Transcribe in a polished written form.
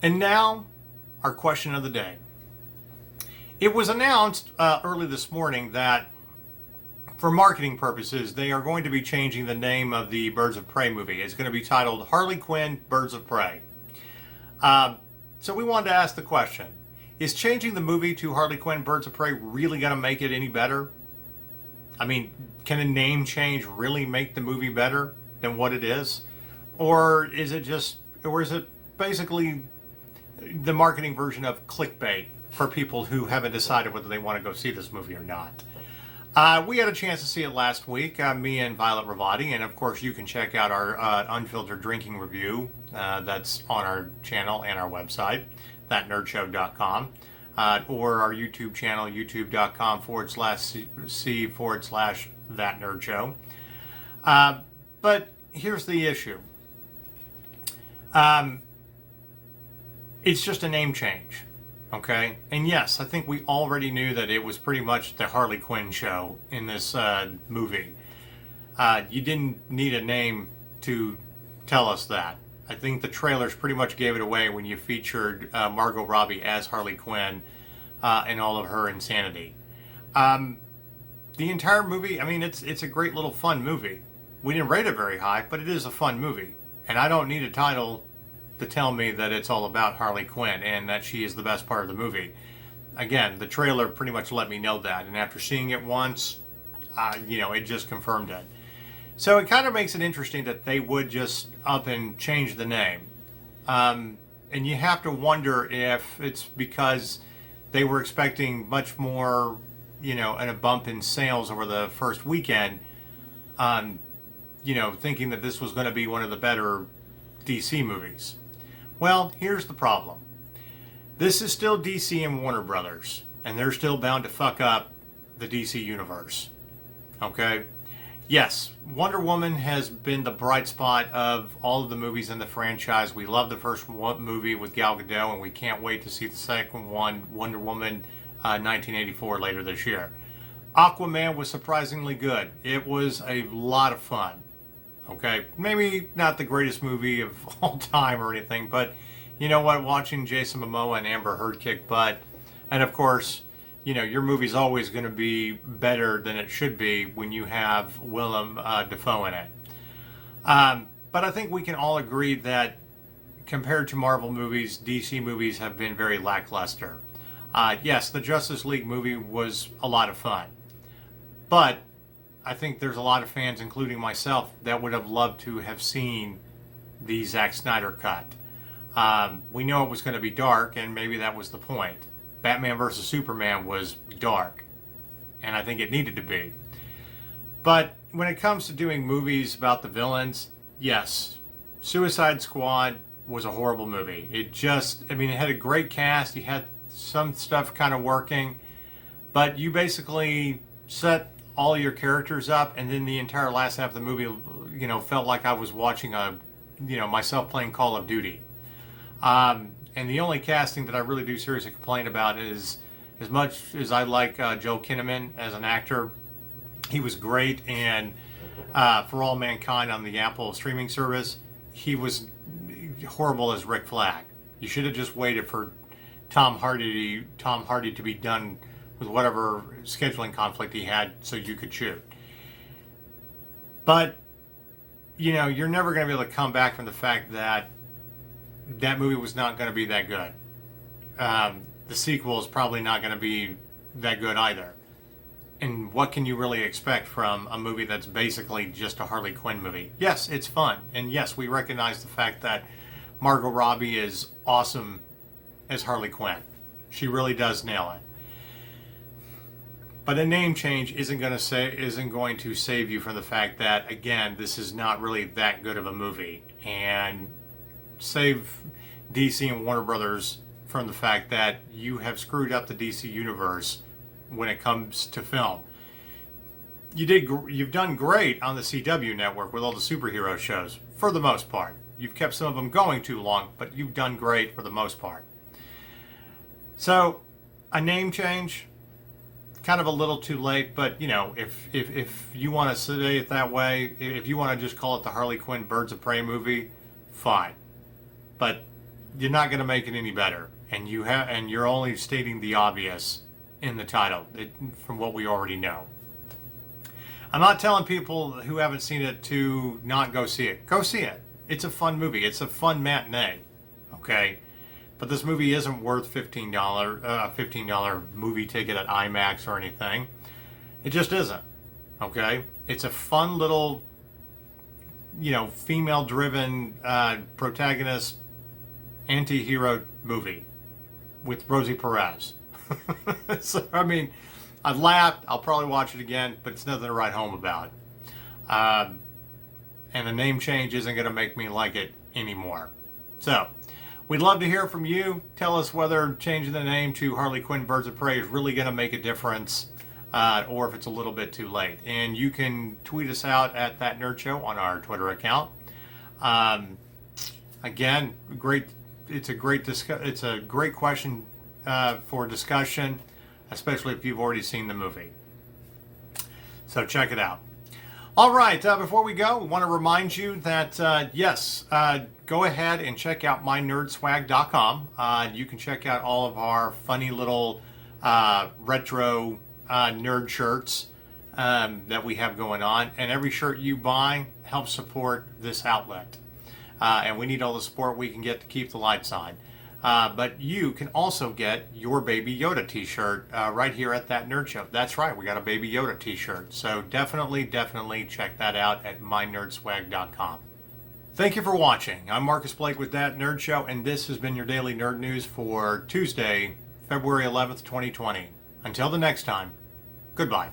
And now, our question of the day. It was announced early this morning that, for marketing purposes, they are going to be changing the name of the Birds of Prey movie. It's going to be titled Harley Quinn-Birds of Prey. So we wanted to ask the question, is changing the movie to Harley Quinn-Birds of Prey really going to make it any better? I mean, can a name change really make the movie better than what it is? Or is it basically the marketing version of clickbait for people who haven't decided whether they want to go see this movie or not? We had a chance to see it last week, me and Violet Ravati, and of course you can check out our unfiltered drinking review that's on our channel and our website, thatnerdshow.com, or our YouTube channel, youtube.com/c/thatnerdshow. But here's the issue. It's just a name change. Okay, and yes, I think we already knew that it was pretty much the Harley Quinn show in this movie. You didn't need a name to tell us that. I think the trailers pretty much gave it away when you featured Margot Robbie as Harley Quinn and all of her insanity. The entire movie, I mean, it's a great little fun movie. We didn't rate it very high, but it is a fun movie. And I don't need a title to tell me that it's all about Harley Quinn and that she is the best part of the movie. Again, the trailer pretty much let me know that, and after seeing it once, it just confirmed it. So it kind of makes it interesting that they would just up and change the name. And you have to wonder if it's because they were expecting much more, and a bump in sales over the first weekend, thinking that this was going to be one of the better DC movies. Well, here's the problem. This is still DC and Warner Brothers, and they're still bound to fuck up the DC universe. Okay? Yes, Wonder Woman has been the bright spot of all of the movies in the franchise. We love the first movie with Gal Gadot, and we can't wait to see the second one, Wonder Woman 1984, later this year. Aquaman was surprisingly good. It was a lot of fun. Okay, maybe not the greatest movie of all time or anything, but you know what? Watching Jason Momoa and Amber Heard kick butt, and of course, your movie's always going to be better than it should be when you have Willem Dafoe in it. But I think we can all agree that compared to Marvel movies, DC movies have been very lackluster. Yes, the Justice League movie was a lot of fun, but I think there's a lot of fans, including myself, that would have loved to have seen the Zack Snyder cut. We know it was going to be dark, and maybe that was the point. Batman vs. Superman was dark, and I think it needed to be. But when it comes to doing movies about the villains, yes, Suicide Squad was a horrible movie. It had a great cast. You had some stuff kind of working, but you basically set all your characters up, and then the entire last half of the movie, felt like I was watching myself playing Call of Duty. And the only casting that I really do seriously complain about is, as much as I like Joel Kinnaman as an actor, he was great, and For All Mankind on the Apple streaming service, he was horrible as Rick Flag. You should have just waited for Tom Hardy to be done with whatever scheduling conflict he had so you could shoot. But, you're never going to be able to come back from the fact that that movie was not going to be that good. The sequel is probably not going to be that good either. And what can you really expect from a movie that's basically just a Harley Quinn movie? Yes, it's fun. And yes, we recognize the fact that Margot Robbie is awesome as Harley Quinn. She really does nail it. But a name change isn't going to save you from the fact that, again, this is not really that good of a movie, and save DC and Warner Brothers from the fact that you have screwed up the DC universe when it comes to film. You've done great on the CW network with all the superhero shows, for the most part. You've kept some of them going too long, but you've done great for the most part. So, a name change, kind of a little too late, but if you want to say it that way, if you want to just call it the Harley Quinn Birds of Prey movie, fine. But you're not going to make it any better. And you're only stating the obvious in the title, from what we already know. I'm not telling people who haven't seen it to not go see it. Go see it. It's a fun movie. It's a fun matinee. Okay? But this movie isn't worth $15 movie ticket at IMAX or anything. It just isn't. Okay? It's a fun little, female-driven protagonist anti-hero movie with Rosie Perez. So, I mean, I laughed. I'll probably watch it again, but it's nothing to write home about. And the name change isn't going to make me like it anymore. So, we'd love to hear from you. Tell us whether changing the name to Harley Quinn-Birds of Prey is really going to make a difference, or if it's a little bit too late. And you can tweet us out at That Nerd Show on our Twitter account. Again, it's a great question for discussion, especially if you've already seen the movie. So check it out. All right, before we go, we want to remind you that, yes, go ahead and check out mynerdswag.com. You can check out all of our funny little retro nerd shirts that we have going on. And every shirt you buy helps support this outlet. And we need all the support we can get to keep the lights on. But you can also get your Baby Yoda t-shirt right here at That Nerd Show. That's right, we got a Baby Yoda t-shirt. So definitely check that out at mynerdswag.com. Thank you for watching. I'm Marcus Blake with That Nerd Show, and this has been your daily nerd news for Tuesday, February 11th, 2020. Until the next time, goodbye.